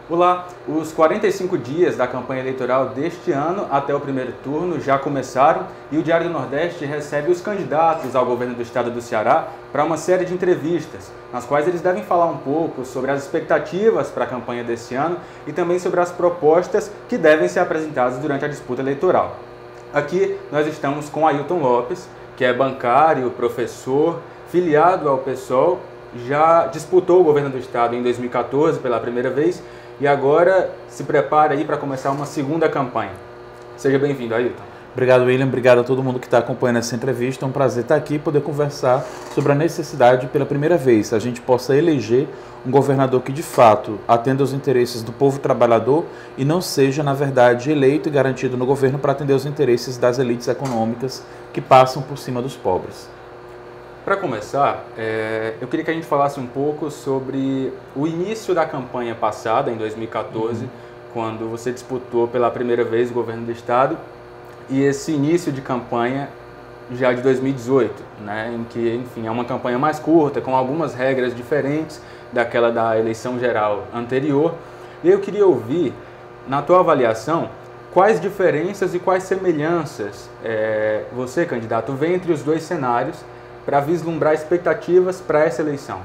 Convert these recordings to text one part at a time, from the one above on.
Olá, os 45 dias da campanha eleitoral deste ano até o primeiro turno já começaram e o Diário do Nordeste recebe os candidatos ao governo do estado do Ceará para uma série de entrevistas, nas quais eles devem falar um pouco sobre as expectativas para a campanha deste ano e também sobre as propostas que devem ser apresentadas durante a disputa eleitoral. Aqui nós estamos com Ailton Lopes, que é bancário, professor, filiado ao PSOL, já disputou o governo do estado em 2014 pela primeira vez e agora se prepara aí para começar uma segunda campanha. Seja bem-vindo, Ailton. Obrigado, William. Obrigado a todo mundo que está acompanhando essa entrevista. É um prazer estar aqui e poder conversar sobre a necessidade, pela primeira vez, a gente possa eleger um governador que, de fato, atenda aos interesses do povo trabalhador e não seja, na verdade, eleito e garantido no governo para atender aos interesses das elites econômicas que passam por cima dos pobres. Para começar, eu queria que a gente falasse um pouco sobre o início da campanha passada, em 2014, quando você disputou pela primeira vez o governo do estado, e esse início de campanha já de 2018, né, em que, enfim, é uma campanha mais curta, com algumas regras diferentes daquela da eleição geral anterior. E eu queria ouvir, na tua avaliação, quais diferenças e quais semelhanças você, candidato, vê entre os dois cenários para vislumbrar expectativas para essa eleição?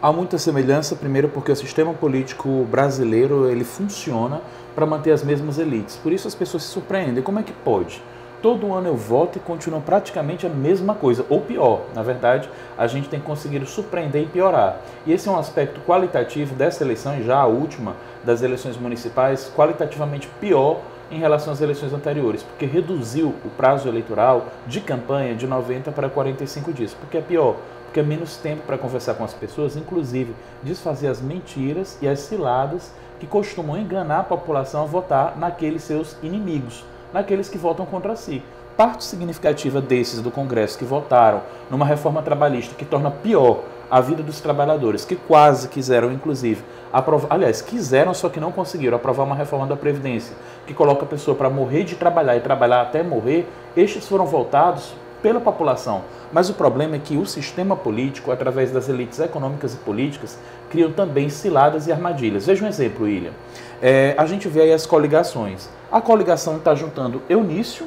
Há muita semelhança, primeiro porque o sistema político brasileiro ele funciona para manter as mesmas elites. Por isso as pessoas se surpreendem. Como é que pode? Todo ano eu voto e continua praticamente a mesma coisa, ou pior. Na verdade, a gente tem conseguido surpreender e piorar. E esse é um aspecto qualitativo dessa eleição, e já a última das eleições municipais, qualitativamente pior em relação às eleições anteriores, porque reduziu o prazo eleitoral de campanha de 90 para 45 dias. Porque é pior, porque é menos tempo para conversar com as pessoas, inclusive desfazer as mentiras e as ciladas que costumam enganar a população a votar naqueles seus inimigos, naqueles que votam contra si. Parte significativa desses do Congresso que votaram numa reforma trabalhista que torna pior a vida dos trabalhadores, que quase quiseram, inclusive, aprovar, aliás, quiseram, só que não conseguiram aprovar uma reforma da Previdência, que coloca a pessoa para morrer de trabalhar e trabalhar até morrer, estes foram votados pela população. Mas o problema é que o sistema político, através das elites econômicas e políticas, criam também ciladas e armadilhas. Veja um exemplo, William. A gente vê aí as coligações. A coligação está juntando Eunício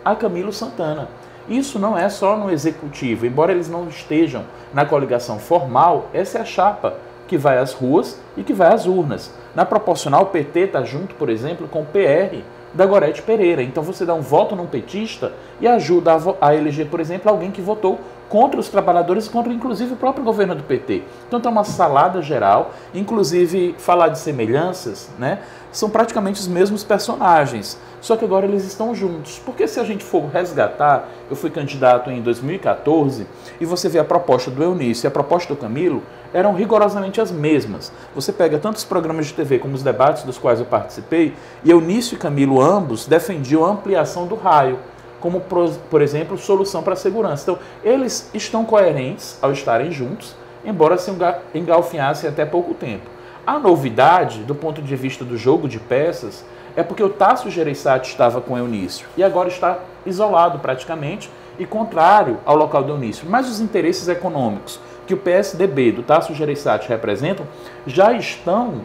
a Camilo Santana. Isso não é só no executivo, embora eles não estejam na coligação formal, essa é a chapa que vai às ruas e que vai às urnas. Na proporcional, o PT está junto, por exemplo, com o PR da Gorete Pereira. Então você dá um voto num petista e ajuda a eleger, por exemplo, alguém que votou contra os trabalhadores e contra, inclusive, o próprio governo do PT. Então tem uma salada geral, inclusive falar de semelhanças, né? São praticamente os mesmos personagens, só que agora eles estão juntos. Porque se a gente for resgatar, eu fui candidato em 2014 e você vê a proposta do Eunício e a proposta do Camilo eram rigorosamente as mesmas. Você pega tanto os programas de TV como os debates dos quais eu participei e Eunício e Camilo ambos defendiam a ampliação do raio, como, por exemplo, solução para a segurança. Então, eles estão coerentes ao estarem juntos, embora se engalfinhassem até pouco tempo. A novidade, do ponto de vista do jogo de peças, é porque o Tasso Gereissati estava com o Eunício e agora está isolado praticamente e contrário ao local do Eunício. Mas os interesses econômicos que o PSDB do Tasso Gereissati representam já estão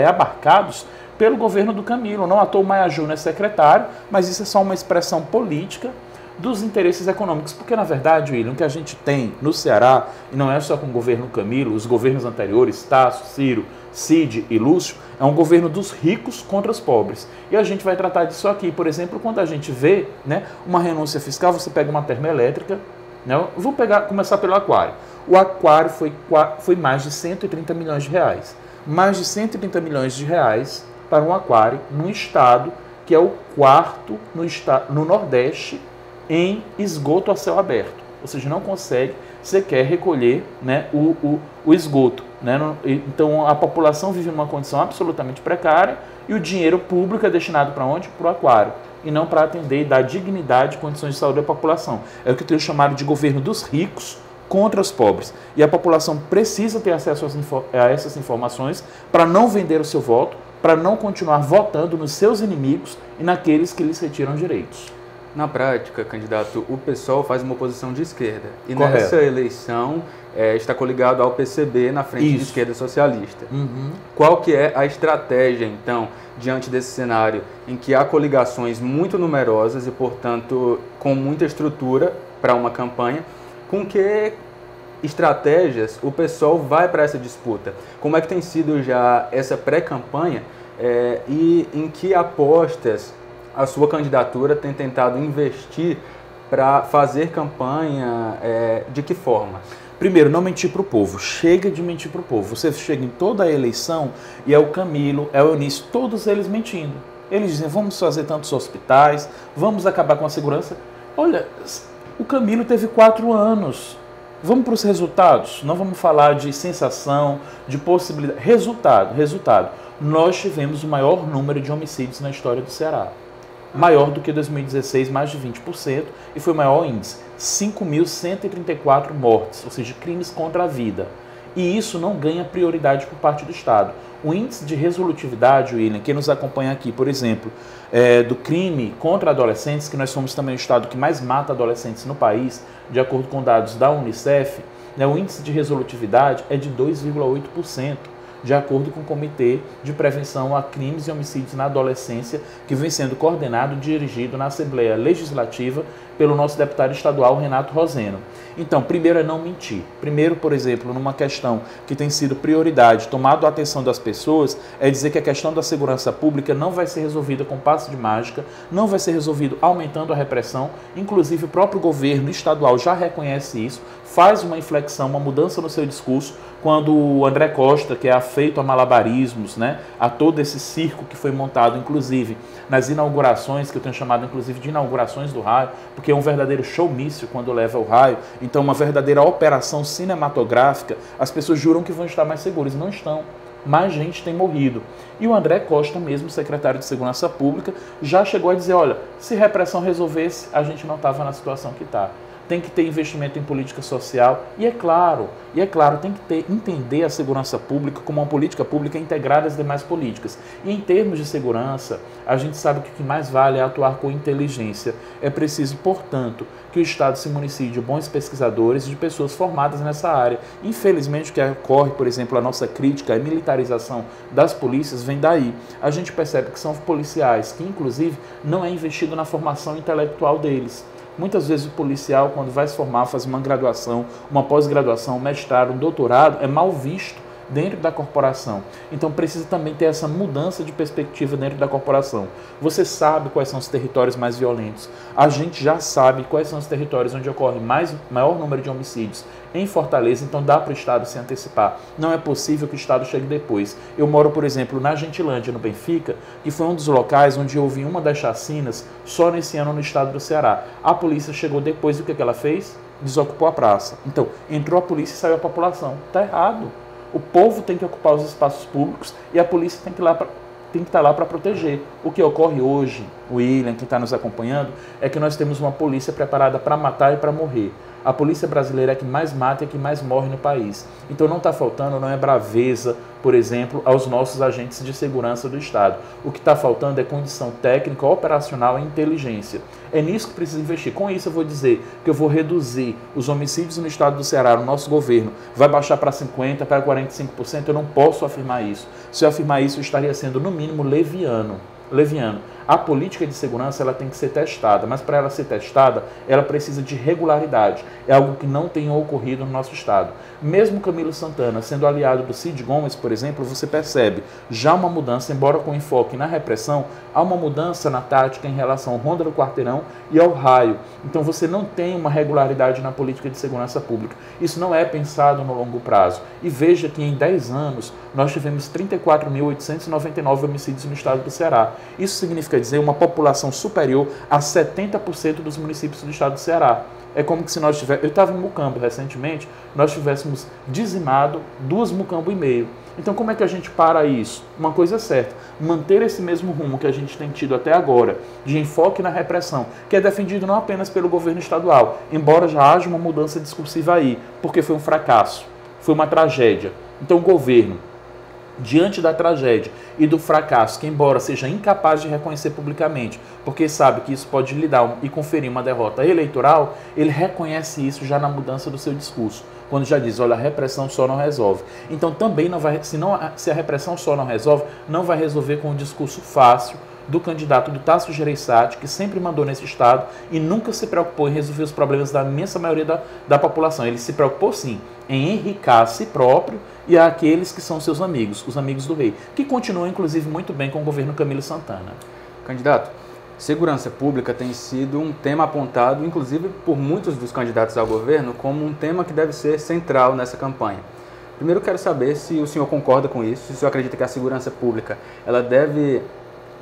abarcados pelo governo do Camilo. Não à toa o Maia Júnior é secretário, mas isso é só uma expressão política dos interesses econômicos. Porque, na verdade, William, o que a gente tem no Ceará, e não é só com o governo Camilo, os governos anteriores, Tasso, Ciro, Cid e Lúcio, é um governo dos ricos contra os pobres. E a gente vai tratar disso aqui. Por exemplo, quando a gente vê, né, uma renúncia fiscal, você pega uma termoelétrica, né, eu vou começar pelo aquário. O aquário foi mais de 130 milhões de reais. Mais de 130 milhões de reais para um aquário num estado que é o quarto no Nordeste em esgoto a céu aberto. Ou seja, não consegue sequer recolher, né, o esgoto. Né? Então a população vive numa condição absolutamente precária e o dinheiro público é destinado para onde? Para o aquário. E não para atender e dar dignidade e condições de saúde à população. É o que eu tenho chamado de governo dos ricos contra os pobres. E a população precisa ter acesso a essas informações para não vender o seu voto, para não continuar votando nos seus inimigos e naqueles que lhes retiram direitos. Na prática, candidato, o PSOL faz uma oposição de esquerda. E Correto. nessa eleição está coligado ao PCB na frente de esquerda socialista. Qual que é a estratégia, então, diante desse cenário em que há coligações muito numerosas e, portanto, com muita estrutura para uma campanha, com que estratégias o PSOL vai para essa disputa? Como é que tem sido já essa pré-campanha e em que apostas a sua candidatura tem tentado investir para fazer campanha? De que forma? Primeiro, não mentir para o povo. Chega de mentir para o povo. Você chega em toda a eleição e é o Camilo, é o Eunício, todos eles mentindo. Eles dizem, vamos fazer tantos hospitais, vamos acabar com a segurança. Olha, o Camilo teve 4 anos. Vamos para os resultados. Não vamos falar de sensação, de possibilidade. Resultado. Nós tivemos o maior número de homicídios na história do Ceará. Maior do que 2016, mais de 20%, e foi o maior índice. 5.134 mortes, ou seja, crimes contra a vida. E isso não ganha prioridade por parte do Estado. O índice de resolutividade, William, quem nos acompanha aqui, por exemplo, do crime contra adolescentes, que nós somos também o Estado que mais mata adolescentes no país, de acordo com dados da Unicef, o índice de resolutividade é de 2,8%. De acordo com o Comitê de Prevenção a Crimes e Homicídios na Adolescência, que vem sendo coordenado e dirigido na Assembleia Legislativa pelo nosso deputado estadual Renato Roseno. Então, primeiro é não mentir. Primeiro, por exemplo, numa questão que tem sido prioridade, tomado a atenção das pessoas, é dizer que a questão da segurança pública não vai ser resolvida com passe de mágica, não vai ser resolvido aumentando a repressão. Inclusive, o próprio governo estadual já reconhece isso, faz uma inflexão, uma mudança no seu discurso, quando o André Costa, que é afeito a malabarismos, a todo esse circo que foi montado, inclusive, nas inaugurações, que eu tenho chamado, inclusive, de inaugurações do raio, porque é um verdadeiro showmício quando leva o raio, então uma verdadeira operação cinematográfica, as pessoas juram que vão estar mais seguras, não estão. Mais gente tem morrido. E o André Costa, mesmo secretário de Segurança Pública, já chegou a dizer, olha, se repressão resolvesse, a gente não estava na situação que está. Tem que ter investimento em política social e é claro, tem que entender a segurança pública como uma política pública integrada às demais políticas. E em termos de segurança, a gente sabe que o que mais vale é atuar com inteligência. É preciso, portanto, que o Estado se municie de bons pesquisadores e de pessoas formadas nessa área. Infelizmente, o que ocorre, por exemplo, a nossa crítica, a militarização das polícias vem daí. A gente percebe que são policiais que, inclusive, não é investido na formação intelectual deles. Muitas vezes o policial, quando vai se formar, faz uma graduação, uma pós-graduação, um mestrado, um doutorado, é mal visto dentro da corporação. Então precisa também ter essa mudança de perspectiva dentro da corporação. Você sabe quais são os territórios mais violentos. A gente já sabe quais são os territórios onde ocorre maior número de homicídios em Fortaleza, então dá para o Estado se antecipar. Não é possível que o Estado chegue depois. Eu moro, por exemplo, na Gentilândia, no Benfica, que foi um dos locais onde houve uma das chacinas só nesse ano no estado do Ceará. A polícia chegou depois e o que ela fez? Desocupou a praça. Então, entrou a polícia e saiu a população. Está errado. O povo tem que ocupar os espaços públicos e a polícia tem que estar lá para proteger. O que ocorre hoje, William, que está nos acompanhando, é que nós temos uma polícia preparada para matar e para morrer. A polícia brasileira é a que mais mata e a que mais morre no país. Então não está faltando, não é braveza, por exemplo, aos nossos agentes de segurança do Estado. O que está faltando é condição técnica, operacional e inteligência. É nisso que precisa investir. Com isso eu vou dizer que eu vou reduzir os homicídios no estado do Ceará, no nosso governo. Vai baixar para 50%, para 45%, eu não posso afirmar isso. Se eu afirmar isso, eu estaria sendo, no mínimo, leviano. A política de segurança ela tem que ser testada, mas para ela ser testada, ela precisa de regularidade. É algo que não tem ocorrido no nosso estado. Mesmo Camilo Santana sendo aliado do Cid Gomes, por exemplo, você percebe já uma mudança, embora com enfoque na repressão, há uma mudança na tática em relação ao Ronda do Quarteirão e ao raio. Então você não tem uma regularidade na política de segurança pública. Isso não é pensado no longo prazo. E veja que em 10 anos nós tivemos 34.899 homicídios no estado do Ceará. Isso significa dizer uma população superior a 70% dos municípios do estado do Ceará. É como que se nós tivéssemos... Eu estava em Mucambo recentemente, nós tivéssemos dizimado 2 Mucambo e meio. Então como é que a gente para isso? Uma coisa é certa, manter esse mesmo rumo que a gente tem tido até agora, de enfoque na repressão, que é defendido não apenas pelo governo estadual, embora já haja uma mudança discursiva aí, porque foi um fracasso, foi uma tragédia. Então o governo diante da tragédia e do fracasso, que embora seja incapaz de reconhecer publicamente, porque sabe que isso pode lhe dar e conferir uma derrota eleitoral, ele reconhece isso já na mudança do seu discurso, quando já diz, olha, a repressão só não resolve. Então também não vai, se a repressão só não resolve, não vai resolver com um discurso fácil do candidato do Tasso Gereissati, que sempre mandou nesse estado e nunca se preocupou em resolver os problemas da imensa maioria da população. Ele se preocupou sim em enriquecer a si próprio e àqueles que são seus amigos, os amigos do rei, que continuam inclusive muito bem com o governo Camilo Santana. Candidato, segurança pública tem sido um tema apontado, inclusive por muitos dos candidatos ao governo, como um tema que deve ser central nessa campanha. Primeiro quero saber se o senhor concorda com isso, se o senhor acredita que a segurança pública ela deve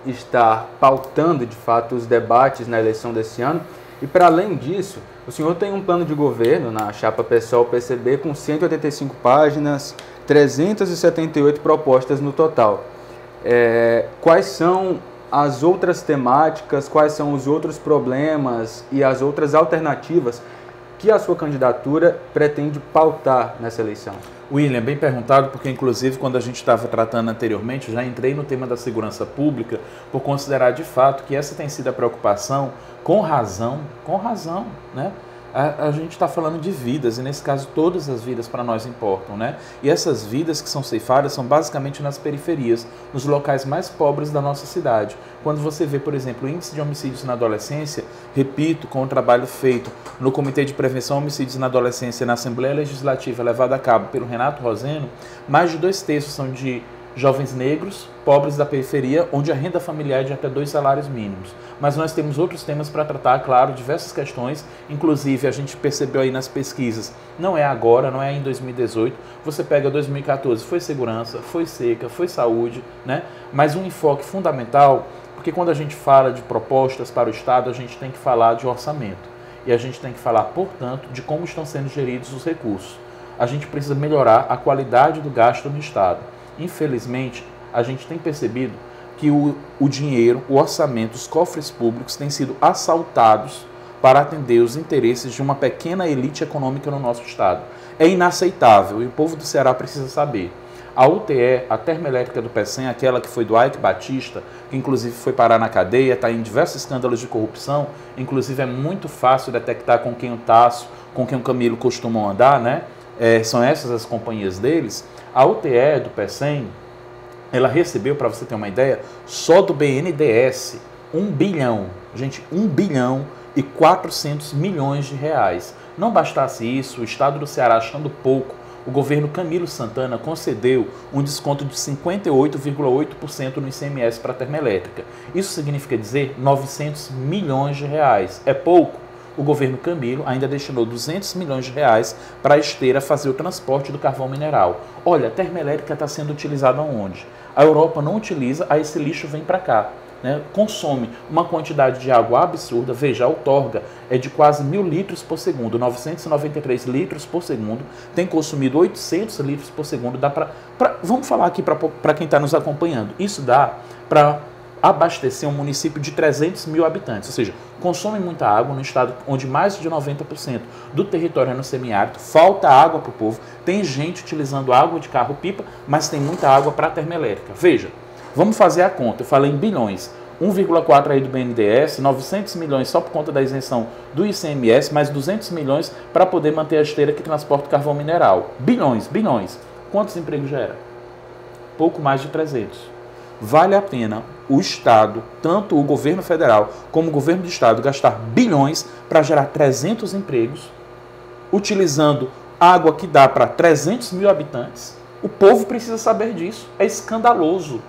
estar pautando de fato os debates na eleição desse ano. E para além disso, o senhor tem um plano de governo na chapa PSOL-PCB com 185 páginas, 378 propostas no total. Quais são as outras temáticas, quais são os outros problemas e as outras alternativas que a sua candidatura pretende pautar nessa eleição? William, bem perguntado, porque inclusive quando a gente estava tratando anteriormente, eu já entrei no tema da segurança pública por considerar de fato que essa tem sido a preocupação, com razão, né? A gente está falando de vidas, e nesse caso todas as vidas para nós importam, né? E essas vidas que são ceifadas são basicamente nas periferias, nos locais mais pobres da nossa cidade. Quando você vê, por exemplo, o índice de homicídios na adolescência, repito, com o trabalho feito no Comitê de Prevenção a Homicídios na Adolescência na Assembleia Legislativa levado a cabo pelo Renato Roseno, mais de 2/3 são de jovens negros, pobres da periferia, onde a renda familiar é de até 2 salários mínimos. Mas nós temos outros temas para tratar, claro, diversas questões, inclusive a gente percebeu aí nas pesquisas, não é agora, não é em 2018, você pega 2014, foi segurança, foi seca, foi saúde, né? Mas um enfoque fundamental, porque quando a gente fala de propostas para o Estado, a gente tem que falar de orçamento. E a gente tem que falar, portanto, de como estão sendo geridos os recursos. A gente precisa melhorar a qualidade do gasto no Estado. Infelizmente, a gente tem percebido que o dinheiro, o orçamento, os cofres públicos têm sido assaltados para atender os interesses de uma pequena elite econômica no nosso estado. É inaceitável e o povo do Ceará precisa saber. A UTE, a termoelétrica do Pecém, aquela que foi do Ike Batista, que inclusive foi parar na cadeia, está em diversos escândalos de corrupção, inclusive é muito fácil detectar com quem o Tasso, com quem o Camilo costumam andar, né? São essas as companhias deles. A UTE do Pecém, ela recebeu, para você ter uma ideia, só do BNDES, 1 bilhão, gente, 1 bilhão e 400 milhões de reais. Não bastasse isso, o estado do Ceará, achando pouco, o governo Camilo Santana concedeu um desconto de 58,8% no ICMS para a termoelétrica. Isso significa dizer 900 milhões de reais. É pouco? O governo Camilo ainda destinou 200 milhões de reais para a Esteira fazer o transporte do carvão mineral. Olha, a termoelétrica está sendo utilizada onde? A Europa não utiliza, aí esse lixo vem para cá. Né? Consome uma quantidade de água absurda. Veja, a outorga é de quase 1.000 litros por segundo, 993 litros por segundo, tem consumido 800 litros por segundo. Vamos falar aqui para quem está nos acompanhando, isso dá para abastecer um município de 300 mil habitantes, ou seja, consome muita água no estado onde mais de 90% do território é no semiárido, falta água para o povo, tem gente utilizando água de carro-pipa, mas tem muita água para a termoelétrica. Veja, vamos fazer a conta, eu falei em bilhões, 1,4 aí do BNDES, 900 milhões só por conta da isenção do ICMS, mais 200 milhões para poder manter a esteira que transporta o carvão mineral. Bilhões. Quantos empregos gera? Pouco mais de 300. Vale a pena o Estado, tanto o governo federal como o governo do Estado, gastar bilhões para gerar 300 empregos, utilizando água que dá para 300 mil habitantes? O povo precisa saber disso. É escandaloso.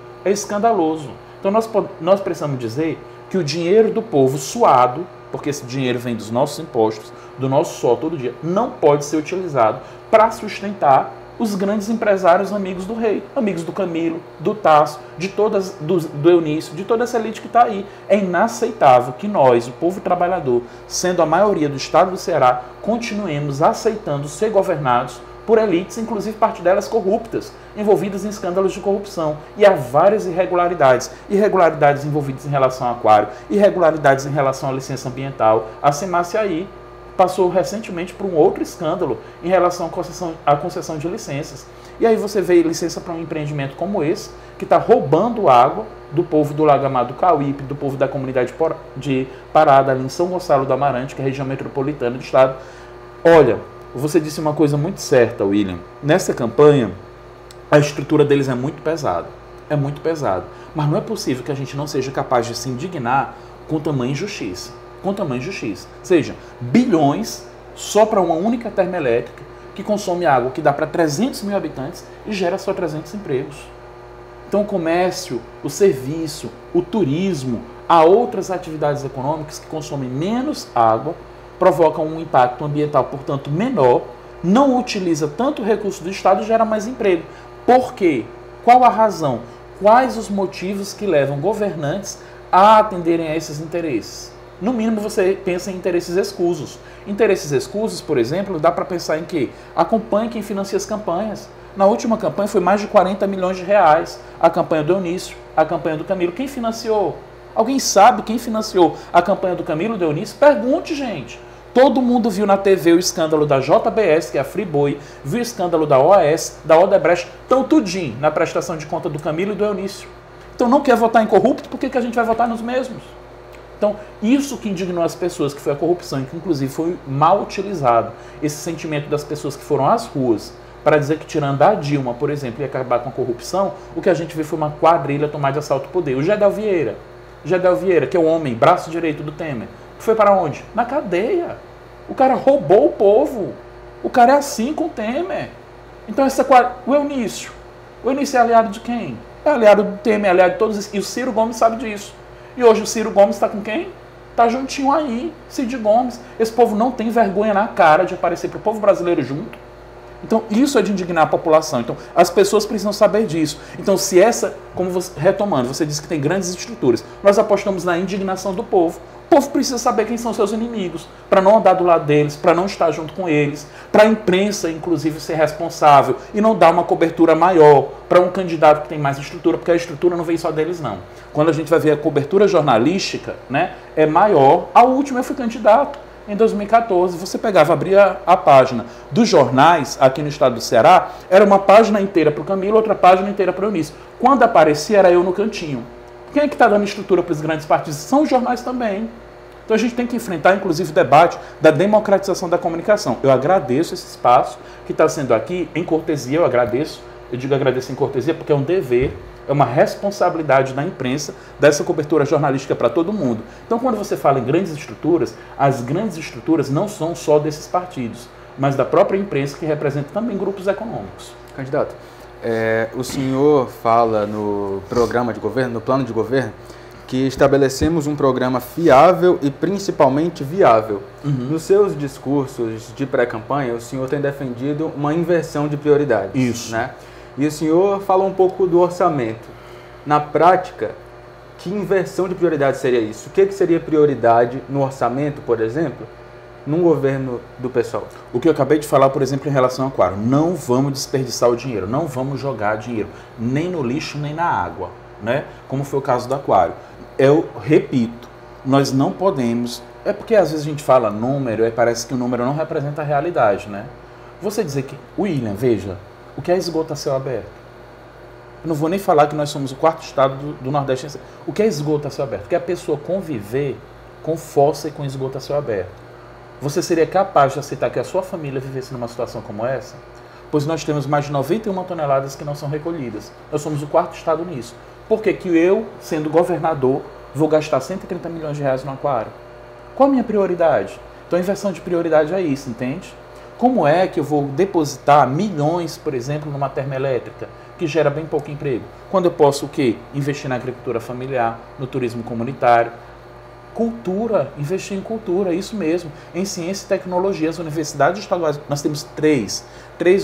Então nós precisamos dizer que o dinheiro do povo suado, porque esse dinheiro vem dos nossos impostos, do nosso suor todo dia, não pode ser utilizado para sustentar os grandes empresários amigos do rei, amigos do Camilo, do Tasso, do Eunício, de toda essa elite que está aí. É inaceitável que nós, o povo trabalhador, sendo a maioria do estado do Ceará, continuemos aceitando ser governados por elites, inclusive parte delas corruptas, envolvidas em escândalos de corrupção. E há várias irregularidades. Irregularidades envolvidas em relação ao aquário, irregularidades em relação à licença ambiental. A Semaciaí passou recentemente por um outro escândalo em relação à concessão de licenças. E aí você vê licença para um empreendimento como esse, que está roubando água do povo do Lago Amado Cauípe, do povo da comunidade de Parada, ali em São Gonçalo do Amarante, que é a região metropolitana do estado. Olha, você disse uma coisa muito certa, William. Nessa campanha, a estrutura deles é muito pesada. É muito pesada. Mas não é possível que a gente não seja capaz de se indignar com tamanha injustiça. Com tamanha injustiça. Ou seja, bilhões só para uma única termoelétrica que consome água que dá para 300 mil habitantes e gera só 300 empregos. Então o comércio, o serviço, o turismo, há outras atividades econômicas que consomem menos água, provocam um impacto ambiental, portanto, menor, não utiliza tanto recurso do Estado e gera mais emprego. Por quê? Qual a razão? Quais os motivos que levam governantes a atenderem a esses interesses? No mínimo, você pensa em interesses escusos. Interesses escusos, por exemplo, dá para pensar em que acompanhe quem financia as campanhas. Na última campanha foi mais de 40 milhões de reais. A campanha do Eunício, a campanha do Camilo. Quem financiou? Alguém sabe quem financiou a campanha do Camilo e do Eunício? Pergunte, gente. Todo mundo viu na TV o escândalo da JBS, que é a Friboi, viu o escândalo da OAS, da Odebrecht, estão tudinho na prestação de conta do Camilo e do Eunício. Então não quer votar em corrupto, por que a gente vai votar nos mesmos? Então, isso que indignou as pessoas, que foi a corrupção, e que inclusive foi mal utilizado, esse sentimento das pessoas que foram às ruas para dizer que tirando a Dilma, por exemplo, ia acabar com a corrupção, o que a gente vê foi uma quadrilha tomar de assalto o poder. O Gedel Vieira, que é o homem, braço direito do Temer, foi para onde? Na cadeia. O cara roubou o povo. O cara é assim com o Temer. Então, o Eunício é aliado de quem? É aliado do Temer, é aliado de todos esses. E o Ciro Gomes sabe disso. E hoje o Ciro Gomes está com quem? Está juntinho aí, Cid Gomes. Esse povo não tem vergonha na cara de aparecer para o povo brasileiro junto. Então, isso é de indignar a população. Então, as pessoas precisam saber disso. Então, se retomando, você disse que tem grandes estruturas. Nós apostamos na indignação do povo. O povo precisa saber quem são seus inimigos, para não andar do lado deles, para não estar junto com eles, para a imprensa, inclusive, ser responsável e não dar uma cobertura maior para um candidato que tem mais estrutura, porque a estrutura não vem só deles, não. Quando a gente vai ver a cobertura jornalística, né, é maior. A última eu fui candidato. Em 2014, você pegava, abria a página dos jornais aqui no estado do Ceará, era uma página inteira para o Camilo, outra página inteira para o Eunício. Quando aparecia, era eu no cantinho. Quem é que está dando estrutura para os grandes partidos? São os jornais também. Então a gente tem que enfrentar, inclusive, o debate da democratização da comunicação. Eu agradeço esse espaço que está sendo aqui em cortesia, eu digo agradeço em cortesia porque é um dever, é uma responsabilidade da imprensa dessa cobertura jornalística para todo mundo. Então, quando você fala em grandes estruturas, as grandes estruturas não são só desses partidos, mas da própria imprensa que representa também grupos econômicos. Candidato, o senhor fala no programa de governo, no plano de governo, que estabelecemos um programa fiável e principalmente viável. Nos seus discursos de pré-campanha, o senhor tem defendido uma inversão de prioridades. Isso. Né? E o senhor falou um pouco do orçamento. Na prática, que inversão de prioridades seria isso? O que seria prioridade no orçamento, por exemplo, num governo do PSOL? O que eu acabei de falar, por exemplo, em relação ao Aquário. Não vamos desperdiçar o dinheiro, não vamos jogar dinheiro, nem no lixo, nem na água, né? Como foi o caso do Aquário. Eu repito, nós não podemos... É porque às vezes a gente fala número e parece que o número não representa a realidade, né? Você dizer que... William, veja, o que é esgoto a céu aberto? Eu não vou nem falar que nós somos o quarto estado do Nordeste. O que é esgoto a céu aberto? Que é a pessoa conviver com fossa e com esgoto a céu aberto. Você seria capaz de aceitar que a sua família vivesse numa situação como essa? Pois nós temos mais de 91 toneladas que não são recolhidas. Nós somos o quarto estado nisso. Por que que eu, sendo governador, vou gastar 130 milhões de reais no Aquário? Qual a minha prioridade? Então a inversão de prioridade é isso, entende? Como é que eu vou depositar milhões, por exemplo, numa termoelétrica, que gera bem pouco emprego? Quando eu posso o quê? Investir na agricultura familiar, no turismo comunitário, cultura, investir em cultura, isso mesmo, em ciência e tecnologia. As universidades estaduais, nós temos três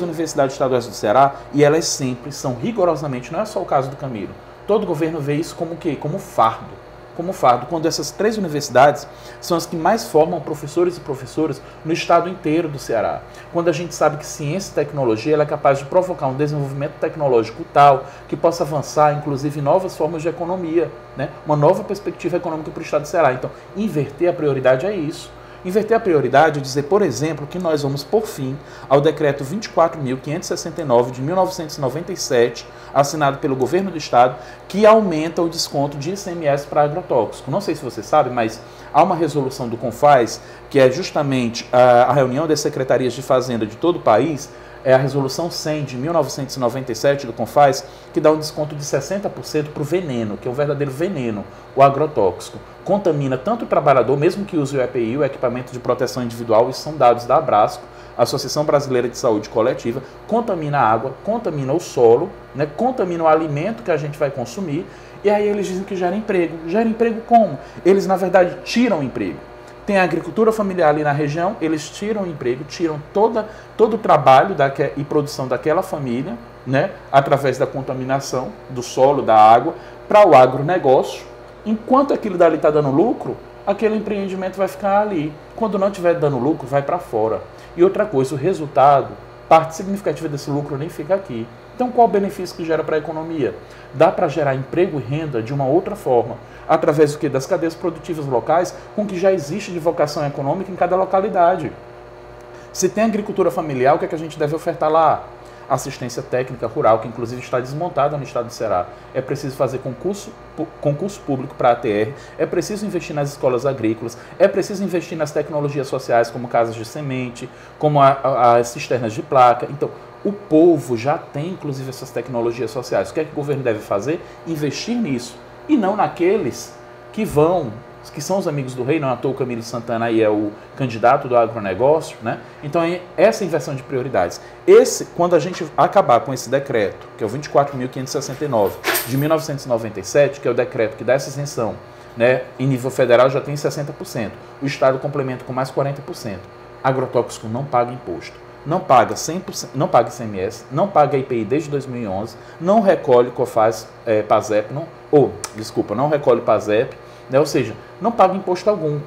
universidades estaduais do Ceará, e elas sempre são rigorosamente, não é só o caso do Camilo, todo governo vê isso como o quê? Como fardo. Como fardo, quando essas 3 universidades são as que mais formam professores e professoras no estado inteiro do Ceará. Quando a gente sabe que ciência e tecnologia ela é capaz de provocar um desenvolvimento tecnológico tal que possa avançar, inclusive, em novas formas de economia, né? Uma nova perspectiva econômica para o estado do Ceará. Então, inverter a prioridade é isso. Inverter a prioridade é dizer, por exemplo, que nós vamos por fim ao decreto 24.569 de 1997, assinado pelo governo do estado, que aumenta o desconto de ICMS para agrotóxico. Não sei se você sabe, mas há uma resolução do CONFAZ, que é justamente a reunião das secretarias de fazenda de todo o país, é a resolução 100 de 1997 do CONFAZ, que dá um desconto de 60% para o veneno, que é um verdadeiro veneno, o agrotóxico. Contamina tanto o trabalhador, mesmo que use o EPI, o equipamento de proteção individual, isso são dados da Abrasco, Associação Brasileira de Saúde Coletiva, contamina a água, contamina o solo, né, contamina o alimento que a gente vai consumir, e aí eles dizem que gera emprego. Gera emprego como? Eles, na verdade, tiram emprego. Tem a agricultura familiar ali na região, eles tiram o emprego, tiram todo o trabalho e produção daquela família, né, através da contaminação do solo, da água, para o agronegócio. Enquanto aquilo dali está dando lucro, aquele empreendimento vai ficar ali. Quando não estiver dando lucro, vai para fora. E outra coisa, o resultado, parte significativa desse lucro nem fica aqui. Então, qual o benefício que gera para a economia? Dá para gerar emprego e renda de uma outra forma, através do quê? Das cadeias produtivas locais, com que já existe de vocação econômica em cada localidade. Se tem agricultura familiar, o que é que a gente deve ofertar lá? Assistência técnica rural, que inclusive está desmontada no estado do Ceará. É preciso fazer concurso público para a ATR, é preciso investir nas escolas agrícolas, é preciso investir nas tecnologias sociais, como casas de semente, como as cisternas de placa. Então, o povo já tem, inclusive, essas tecnologias sociais. O que é que o governo deve fazer? Investir nisso. E não naqueles que são os amigos do rei, não à toa o Camilo Santana aí é o candidato do agronegócio, né? Então, essa inversão de prioridades. Quando a gente acabar com esse decreto, que é o 24.569 de 1997, que é o decreto que dá essa isenção, né? Em nível federal já tem 60%. O estado complementa com mais 40%. Agrotóxico não paga imposto. Não paga 100%, não paga ICMS, não paga IPI desde 2011, não recolhe COFAZ, PASEP, não recolhe PASEP, né? Ou seja, não paga imposto algum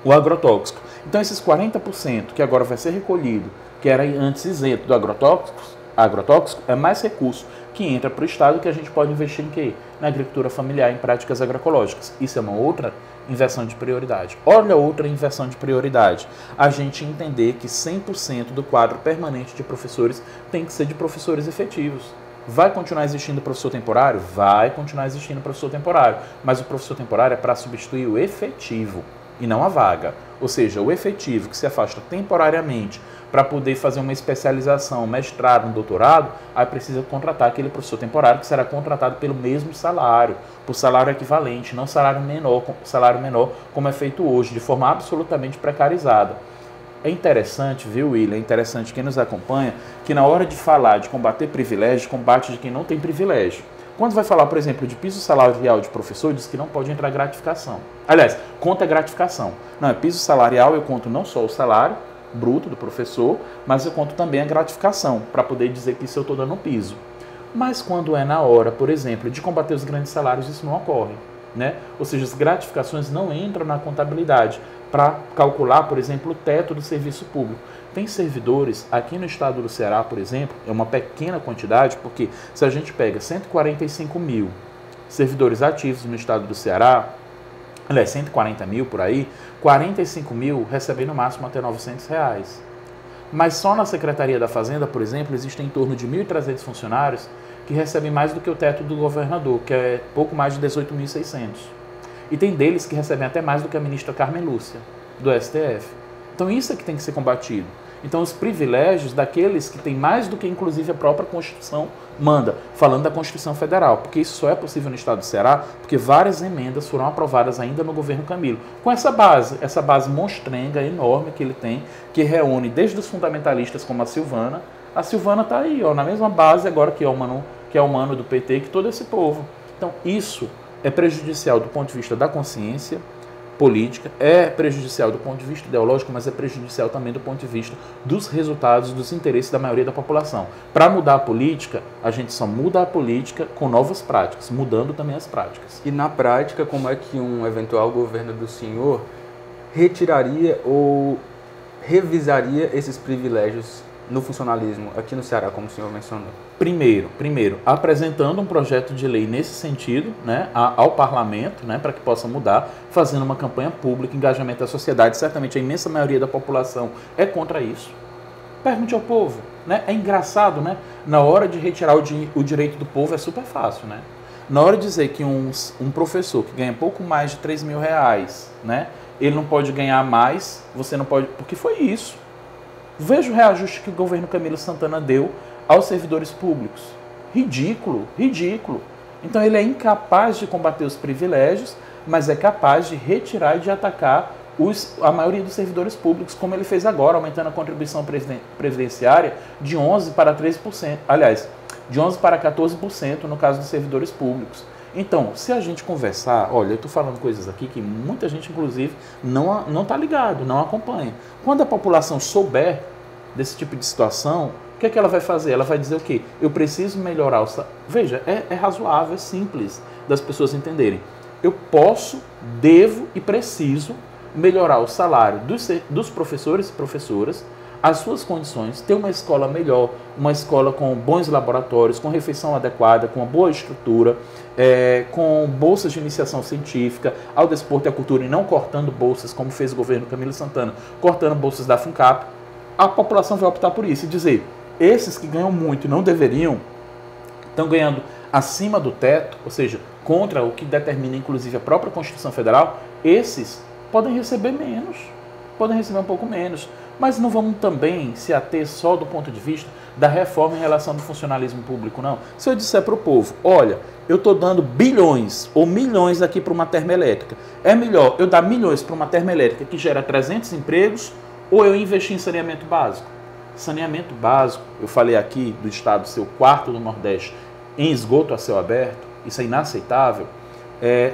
o agrotóxico. Então esses 40% que agora vai ser recolhido, que era antes isento do agrotóxico, é mais recurso que entra para o Estado, que a gente pode investir em quê? Na agricultura familiar, em práticas agroecológicas. Isso é uma outra inversão de prioridade. Olha outra inversão de prioridade. A gente entender que 100% do quadro permanente de professores tem que ser de professores efetivos. Vai continuar existindo professor temporário? Vai continuar existindo professor temporário. Mas o professor temporário é para substituir o efetivo e não a vaga. Ou seja, o efetivo que se afasta temporariamente para poder fazer uma especialização, mestrado, um doutorado, aí precisa contratar aquele professor temporário que será contratado pelo mesmo salário, por salário equivalente, não salário menor, como é feito hoje, de forma absolutamente precarizada. É interessante, viu, William? É interessante quem nos acompanha, que na hora de falar de combater privilégio, combate de quem não tem privilégio. Quando vai falar, por exemplo, de piso salarial de professor, diz que não pode entrar gratificação. Aliás, conta gratificação. Não, é piso salarial, eu conto não só o salário bruto do professor, mas eu conto também a gratificação, para poder dizer que isso eu estou dando um piso. Mas quando é na hora, por exemplo, de combater os grandes salários, isso não ocorre, né? Ou seja, as gratificações não entram na contabilidade para calcular, por exemplo, o teto do serviço público. Tem servidores, aqui no estado do Ceará, por exemplo, é uma pequena quantidade, porque se a gente pega 145 mil servidores ativos no estado do Ceará, aliás, 140 mil por aí, 45 mil recebem no máximo até R$900. Mas só na Secretaria da Fazenda, por exemplo, existem em torno de 1.300 funcionários que recebem mais do que o teto do governador, que é pouco mais de 18.600. E tem deles que recebem até mais do que a ministra Carmen Lúcia, do STF. Então isso é que tem que ser combatido. Então os privilégios daqueles que têm mais do que inclusive a própria Constituição manda, falando da Constituição Federal, porque isso só é possível no estado do Ceará, porque várias emendas foram aprovadas ainda no governo Camilo, com essa base monstrenga, enorme que ele tem, que reúne desde os fundamentalistas como a Silvana está aí, ó, na mesma base agora que é o mano do PT, que todo esse povo. Então isso é prejudicial do ponto de vista da consciência política, é prejudicial do ponto de vista ideológico, mas é prejudicial também do ponto de vista dos resultados, dos interesses da maioria da população. Para mudar a política, a gente só muda a política com novas práticas, mudando também as práticas. E na prática, como é que um eventual governo do senhor retiraria ou revisaria esses privilégios no funcionalismo aqui no Ceará, como o senhor mencionou? Primeiro, apresentando um projeto de lei nesse sentido, né, ao parlamento, né, para que possa mudar, fazendo uma campanha pública, engajamento da sociedade. Certamente a imensa maioria da população é contra isso. Pergunte ao povo, né? É engraçado, né? Na hora de retirar o direito do povo é super fácil, né? Na hora de dizer que um professor que ganha pouco mais de 3 mil reais, né, ele não pode ganhar mais, você não pode... Porque foi isso. Veja o reajuste que o governo Camilo Santana deu aos servidores públicos. Ridículo, ridículo. Então ele é incapaz de combater os privilégios, mas é capaz de retirar e de atacar a maioria dos servidores públicos, como ele fez agora, aumentando a contribuição previdenciária de 11% para 13%. Aliás, de 11% para 14% no caso dos servidores públicos. Então, se a gente conversar, olha, eu estou falando coisas aqui que muita gente, inclusive, não está ligado, não acompanha. Quando a população souber desse tipo de situação, o que é que ela vai fazer? Ela vai dizer o quê? Eu preciso melhorar o salário. Veja, é razoável, é simples das pessoas entenderem. Eu posso, devo e preciso melhorar o salário dos professores e professoras, as suas condições, ter uma escola melhor, uma escola com bons laboratórios, com refeição adequada, com uma boa estrutura, com bolsas de iniciação científica, ao desporto e à cultura, e não cortando bolsas, como fez o governo Camilo Santana, cortando bolsas da FUNCAP. A população vai optar por isso e dizer, esses que ganham muito e não deveriam, estão ganhando acima do teto, ou seja, contra o que determina inclusive a própria Constituição Federal, esses podem receber menos, podem receber um pouco menos. Mas não vamos também se ater só do ponto de vista da reforma em relação ao funcionalismo público, não. Se eu disser para o povo, olha, eu estou dando bilhões ou milhões aqui para uma termoelétrica, é melhor eu dar milhões para uma termoelétrica que gera 300 empregos ou eu investir em saneamento básico? Saneamento básico, eu falei aqui do estado ser o quarto do Nordeste em esgoto a céu aberto, isso é inaceitável.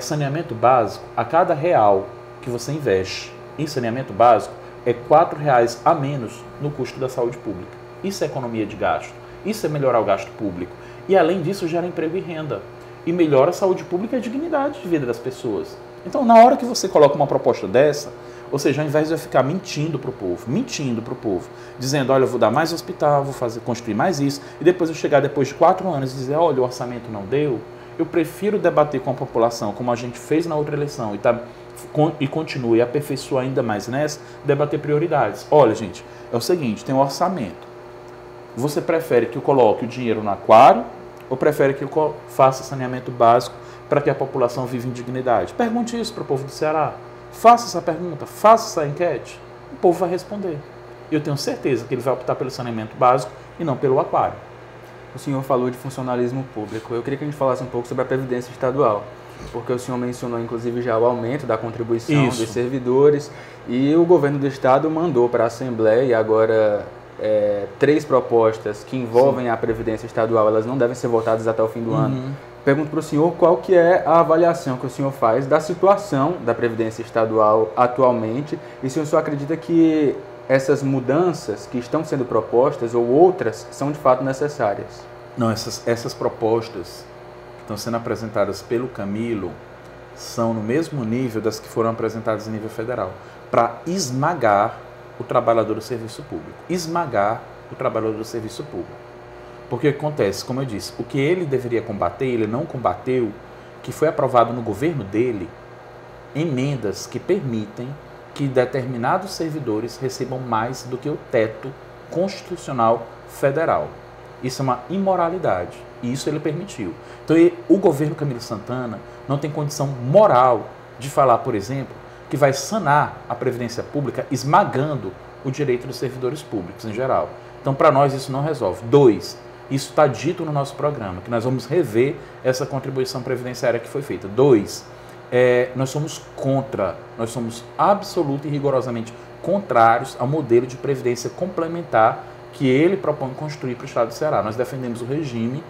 Saneamento básico, a cada real que você investe em saneamento básico, é R$4 a menos no custo da saúde pública. Isso é economia de gasto. Isso é melhorar o gasto público. E além disso, gera emprego e renda. E melhora a saúde pública e a dignidade de vida das pessoas. Então, na hora que você coloca uma proposta dessa, ou seja, ao invés de eu ficar mentindo para o povo, dizendo, olha, eu vou dar mais hospital, vou construir mais isso, e depois eu chegar depois de 4 anos e dizer, olha, o orçamento não deu, eu prefiro debater com a população, como a gente fez na outra eleição, e continue a aperfeiçoar ainda mais nessa, debater prioridades. Olha, gente, é o seguinte, tem um orçamento. Você prefere que eu coloque o dinheiro no aquário ou prefere que eu faça saneamento básico para que a população viva em dignidade? Pergunte isso para o povo do Ceará. Faça essa pergunta, faça essa enquete. O povo vai responder. Eu tenho certeza que ele vai optar pelo saneamento básico e não pelo aquário. O senhor falou de funcionalismo público. Eu queria que a gente falasse um pouco sobre a Previdência Estadual, porque o senhor mencionou, inclusive, já o aumento da contribuição dos servidores, e o governo do Estado mandou para a Assembleia agora 3 propostas que envolvem a Previdência Estadual, elas não devem ser votadas até o fim do ano. Pergunto para o senhor qual que é a avaliação que o senhor faz da situação da Previdência Estadual atualmente, e se o senhor acredita que essas mudanças que estão sendo propostas ou outras são de fato necessárias. Não, essas propostas que estão sendo apresentadas pelo Camilo são no mesmo nível das que foram apresentadas em nível federal, para esmagar o trabalhador do serviço público. Esmagar o trabalhador do serviço público. Porque o que acontece, como eu disse, o que ele deveria combater, ele não combateu, que foi aprovado no governo dele, emendas que permitem que determinados servidores recebam mais do que o teto constitucional federal. Isso é uma imoralidade, e isso ele permitiu. Então, o governo Camilo Santana não tem condição moral de falar, por exemplo, que vai sanar a Previdência Pública esmagando o direito dos servidores públicos em geral. Então, para nós, isso não resolve. 2, isso está dito no nosso programa, que nós vamos rever essa contribuição previdenciária que foi feita. 2, nós somos contra, nós somos absoluta e rigorosamente contrários ao modelo de previdência complementar que ele propõe construir para o Estado do Ceará. Nós defendemos o regime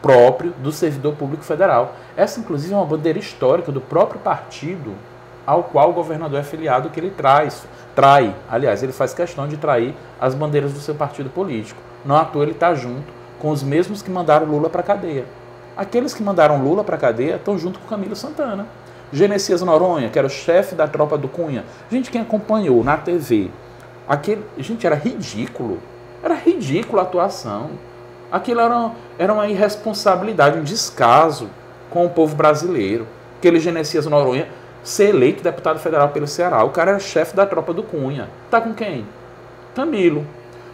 próprio do servidor público federal. Essa, inclusive, é uma bandeira histórica do próprio partido ao qual o governador é filiado, que ele trai. Aliás, ele faz questão de trair as bandeiras do seu partido político. Não à toa ele está junto com os mesmos que mandaram Lula para a cadeia. Aqueles que mandaram Lula para a cadeia estão junto com Camilo Santana. Genesias Noronha, que era o chefe da tropa do Cunha. Gente, quem acompanhou na TV, gente, era ridículo Era ridícula a atuação. Aquilo era uma irresponsabilidade, um descaso com o povo brasileiro. Aquele Genesias Noronha ser eleito deputado federal pelo Ceará. O cara era chefe da tropa do Cunha. Tá com quem? Camilo.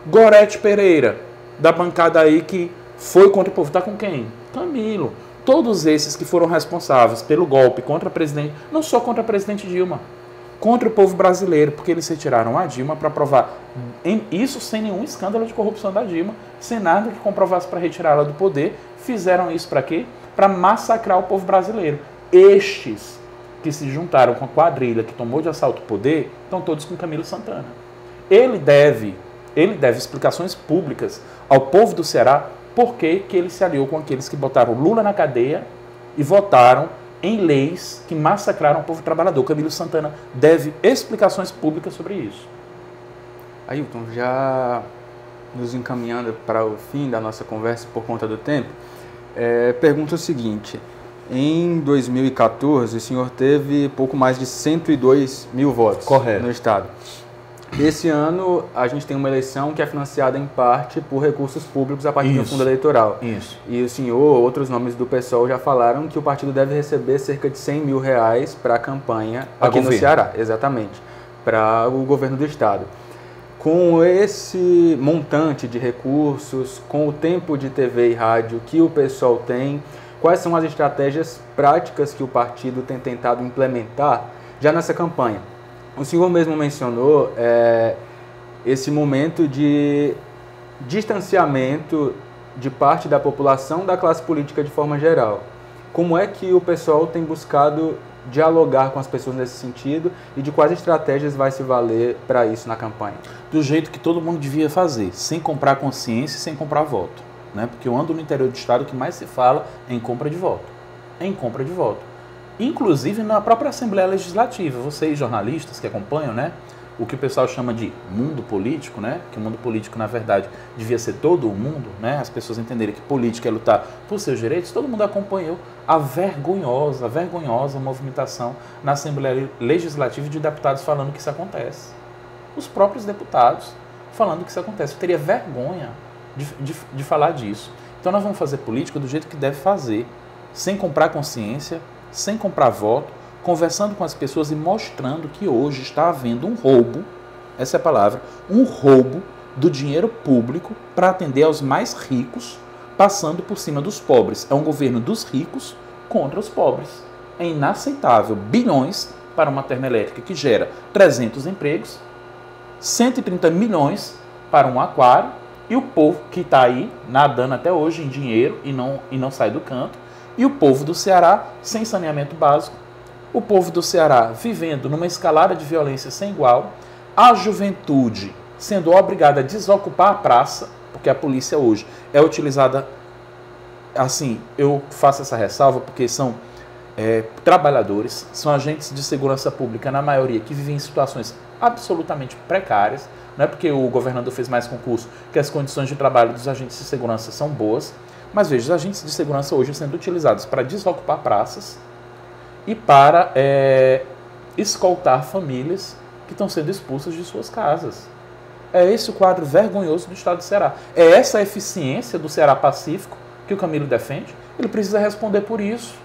Gorete Pereira, da bancada aí que foi contra o povo. Tá com quem? Camilo. Todos esses que foram responsáveis pelo golpe contra a presidente, não só contra a presidente Dilma, contra o povo brasileiro, porque eles retiraram a Dilma para provar isso sem nenhum escândalo de corrupção da Dilma, sem nada que comprovasse para retirá-la do poder. Fizeram isso para quê? Para massacrar o povo brasileiro. Estes que se juntaram com a quadrilha que tomou de assalto o poder, estão todos com Camilo Santana. Ele deve explicações públicas ao povo do Ceará por que ele se aliou com aqueles que botaram Lula na cadeia e votaram em leis que massacraram o povo trabalhador. Camilo Santana deve explicações públicas sobre isso. Ailton, já nos encaminhando para o fim da nossa conversa por conta do tempo, pergunta o seguinte: em 2014 o senhor teve pouco mais de 102 mil votos. Correto. No estado. Esse ano a gente tem uma eleição que é financiada em parte por recursos públicos a partir do fundo eleitoral. Isso. E o senhor, outros nomes do PSOL já falaram que o partido deve receber cerca de 100 mil reais para a campanha aqui no Ceará. Exatamente. Para o governo do estado. Com esse montante de recursos, com o tempo de TV e rádio que o PSOL tem, quais são as estratégias práticas que o partido tem tentado implementar já nessa campanha? O senhor mesmo mencionou esse momento de distanciamento de parte da população da classe política de forma geral. Como é que o pessoal tem buscado dialogar com as pessoas nesse sentido e de quais estratégias vai se valer para isso na campanha? Do jeito que todo mundo devia fazer, sem comprar consciência e sem comprar voto. Né? Porque eu ando no interior do estado, o que mais se fala é em compra de voto. Em compra de voto. Inclusive na própria Assembleia Legislativa. Vocês, jornalistas que acompanham, né, o que o pessoal chama de mundo político, né, que o mundo político, na verdade, devia ser todo o mundo, né, as pessoas entenderem que política é lutar por seus direitos, todo mundo acompanhou a vergonhosa movimentação na Assembleia Legislativa de deputados falando que isso acontece. Os próprios deputados falando que isso acontece. Eu teria vergonha de falar disso. Então nós vamos fazer política do jeito que deve fazer, sem comprar consciência, sem comprar voto, conversando com as pessoas e mostrando que hoje está havendo um roubo, essa é a palavra, um roubo do dinheiro público para atender aos mais ricos, passando por cima dos pobres. É um governo dos ricos contra os pobres. É inaceitável. Bilhões para uma termoelétrica que gera 300 empregos, 130 milhões para um aquário, e o povo que está aí nadando até hoje em dinheiro e não sai do canto. E o povo do Ceará sem saneamento básico, o povo do Ceará vivendo numa escalada de violência sem igual, a juventude sendo obrigada a desocupar a praça, porque a polícia hoje é utilizada, assim, eu faço essa ressalva porque são trabalhadores, são agentes de segurança pública, na maioria, que vivem em situações absolutamente precárias, não é porque o governador fez mais concurso que as condições de trabalho dos agentes de segurança são boas. Mas veja, os agentes de segurança hoje sendo utilizados para desocupar praças e para escoltar famílias que estão sendo expulsas de suas casas. É esse o quadro vergonhoso do estado do Ceará. É essa a eficiência do Ceará Pacífico que o Camilo defende. Ele precisa responder por isso.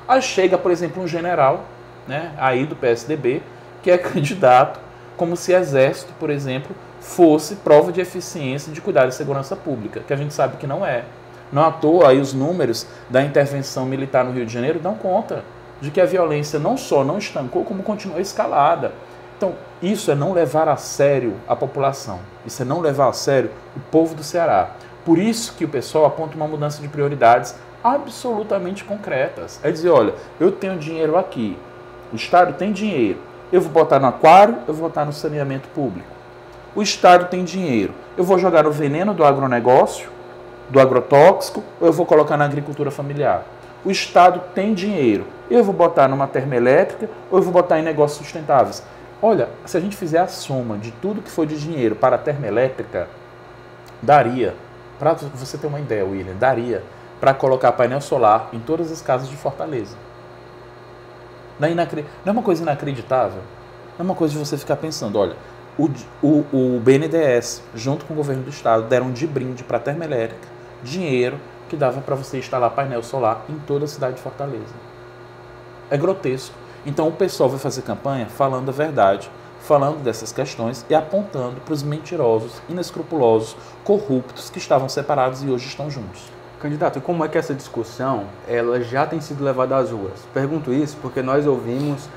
Aí chega, por exemplo, um general, né, aí do PSDB, que é candidato, como se exército, por exemplo, fosse prova de eficiência de cuidar da segurança pública, que a gente sabe que não é. Não à toa, aí os números da intervenção militar no Rio de Janeiro dão conta de que a violência não só não estancou, como continuou escalada. Então, isso é não levar a sério a população. Isso é não levar a sério o povo do Ceará. Por isso que o pessoal aponta uma mudança de prioridades absolutamente concretas. É dizer, olha, eu tenho dinheiro aqui, o Estado tem dinheiro, eu vou botar no aquário, eu vou botar no saneamento público. O Estado tem dinheiro, eu vou jogar no veneno do agronegócio, do agrotóxico, ou eu vou colocar na agricultura familiar. O Estado tem dinheiro, eu vou botar numa termoelétrica, ou eu vou botar em negócios sustentáveis. Olha, se a gente fizer a soma de tudo que foi de dinheiro para a termoelétrica, daria, para você ter uma ideia, William, daria para colocar painel solar em todas as casas de Fortaleza. Não é uma coisa inacreditável? É uma coisa de você ficar pensando, olha, O BNDES, junto com o governo do estado, deram de brinde para a termoelétrica dinheiro que dava para você instalar painel solar em toda a cidade de Fortaleza. É grotesco. Então o pessoal vai fazer campanha falando a verdade, falando dessas questões e apontando para os mentirosos, inescrupulosos, corruptos que estavam separados e hoje estão juntos. Candidato, e como é que essa discussão ela já tem sido levada às ruas? Pergunto isso porque nós ouvimos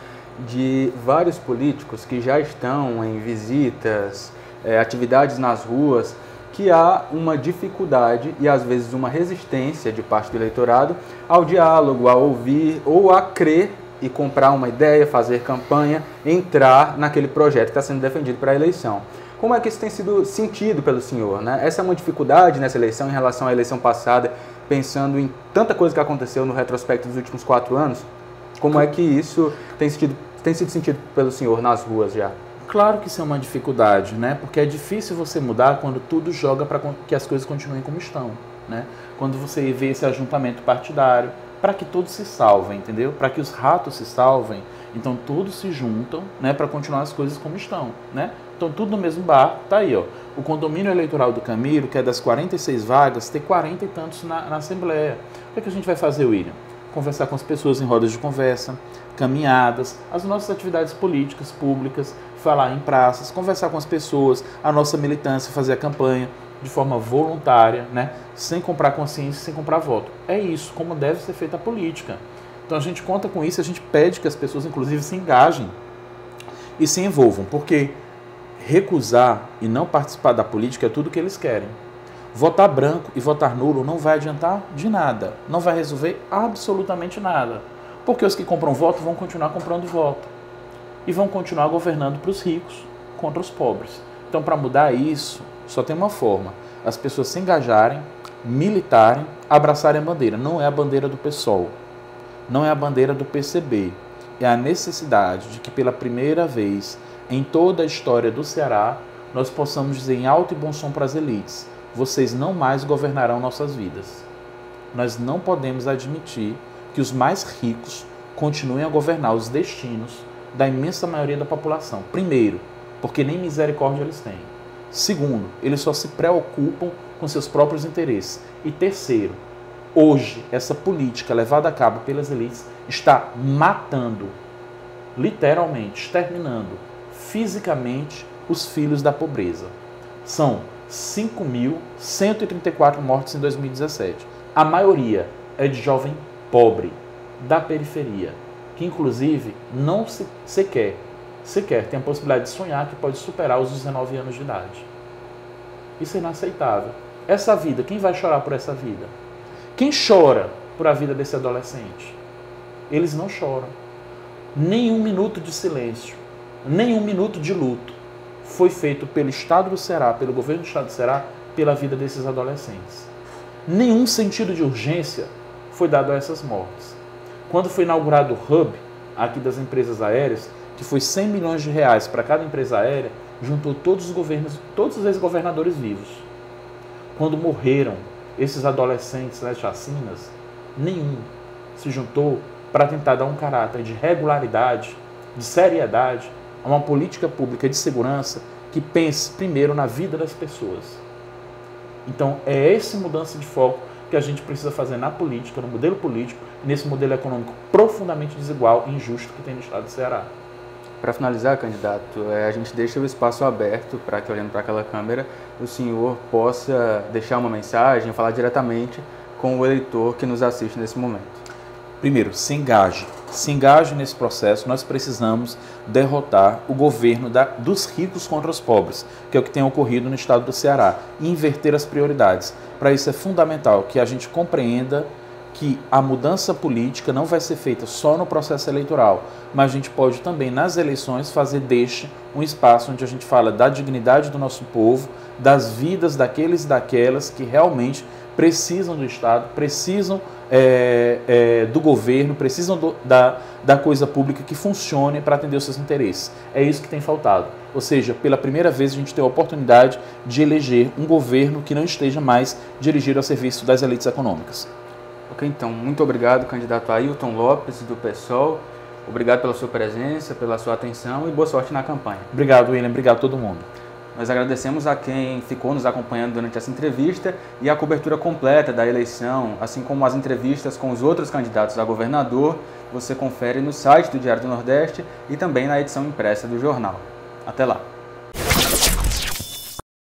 de vários políticos que já estão em visitas, atividades nas ruas, que há uma dificuldade e às vezes uma resistência de parte do eleitorado ao diálogo, a ouvir ou a crer e comprar uma ideia, fazer campanha, entrar naquele projeto que está sendo defendido para a eleição. Como é que isso tem sido sentido pelo senhor, né? Essa é uma dificuldade nessa eleição em relação à eleição passada, pensando em tanta coisa que aconteceu no retrospecto dos últimos 4 anos? Como é que isso tem sido sentido pelo senhor nas ruas já? Claro que isso é uma dificuldade, né? Porque é difícil você mudar quando tudo joga para que as coisas continuem como estão, né? Quando você vê esse ajuntamento partidário, para que todos se salvem, entendeu? Para que os ratos se salvem, então todos se juntam, né, para continuar as coisas como estão, né? Então tudo no mesmo barco, tá aí, ó. O condomínio eleitoral do Camilo, que é das 46 vagas, tem 40 e tantos na Assembleia. O que a gente vai fazer, William? Conversar com as pessoas em rodas de conversa, caminhadas, as nossas atividades políticas, públicas, falar em praças, conversar com as pessoas, a nossa militância, fazer a campanha de forma voluntária, né? Sem comprar consciência, sem comprar voto. É isso, como deve ser feita a política. Então a gente conta com isso, a gente pede que as pessoas, inclusive, se engajem e se envolvam, porque recusar e não participar da política é tudo que eles querem. Votar branco e votar nulo não vai adiantar de nada, não vai resolver absolutamente nada, porque os que compram voto vão continuar comprando voto e vão continuar governando para os ricos contra os pobres. Então, para mudar isso, só tem uma forma: as pessoas se engajarem, militarem, abraçarem a bandeira. Não é a bandeira do PSOL, não é a bandeira do PCB, é a necessidade de que pela primeira vez em toda a história do Ceará nós possamos dizer em alto e bom som para as elites: vocês não mais governarão nossas vidas. Nós não podemos admitir que os mais ricos continuem a governar os destinos da imensa maioria da população. Primeiro, porque nem misericórdia eles têm. Segundo, eles só se preocupam com seus próprios interesses. E terceiro, hoje, essa política levada a cabo pelas elites está matando, literalmente, exterminando fisicamente os filhos da pobreza. São 5.134 mortes em 2017. A maioria é de jovem pobre, da periferia, que inclusive não sequer tem a possibilidade de sonhar que pode superar os 19 anos de idade. Isso é inaceitável. Essa vida, quem vai chorar por essa vida? Quem chora por a vida desse adolescente? Eles não choram. Nenhum minuto de silêncio, nenhum minuto de luto foi feito pelo Estado do Ceará, pelo governo do Estado do Ceará, pela vida desses adolescentes. Nenhum sentido de urgência foi dado a essas mortes. Quando foi inaugurado o hub aqui das empresas aéreas, que foi 100 milhões de reais para cada empresa aérea, juntou todos os governos, todos os ex-governadores vivos. Quando morreram esses adolescentes nas chacinas, nenhum se juntou para tentar dar um caráter de regularidade, de seriedade, a uma política pública de segurança que pense primeiro na vida das pessoas. Então, é essa mudança de foco que a gente precisa fazer na política, no modelo político, nesse modelo econômico profundamente desigual e injusto que tem no estado do Ceará. Para finalizar, candidato, a gente deixa o espaço aberto para que, olhando para aquela câmera, o senhor possa deixar uma mensagem, falar diretamente com o eleitor que nos assiste nesse momento. Primeiro, se engaje nesse processo. Nós precisamos derrotar o governo dos ricos contra os pobres, que é o que tem ocorrido no estado do Ceará, e inverter as prioridades. Para isso é fundamental que a gente compreenda que a mudança política não vai ser feita só no processo eleitoral, mas a gente pode também, nas eleições, fazer deste um espaço onde a gente fala da dignidade do nosso povo, das vidas daqueles e daquelas que realmente precisam do Estado, precisam do governo, precisam da coisa pública que funcione para atender os seus interesses. É isso que tem faltado. Ou seja, pela primeira vez a gente tem a oportunidade de eleger um governo que não esteja mais dirigido ao serviço das elites econômicas. Ok, então, muito obrigado, candidato Ailton Lopes, do PSOL. Obrigado pela sua presença, pela sua atenção e boa sorte na campanha. Obrigado, William. Obrigado a todo mundo. Nós agradecemos a quem ficou nos acompanhando durante essa entrevista e a cobertura completa da eleição, assim como as entrevistas com os outros candidatos a governador, você confere no site do Diário do Nordeste e também na edição impressa do jornal. Até lá!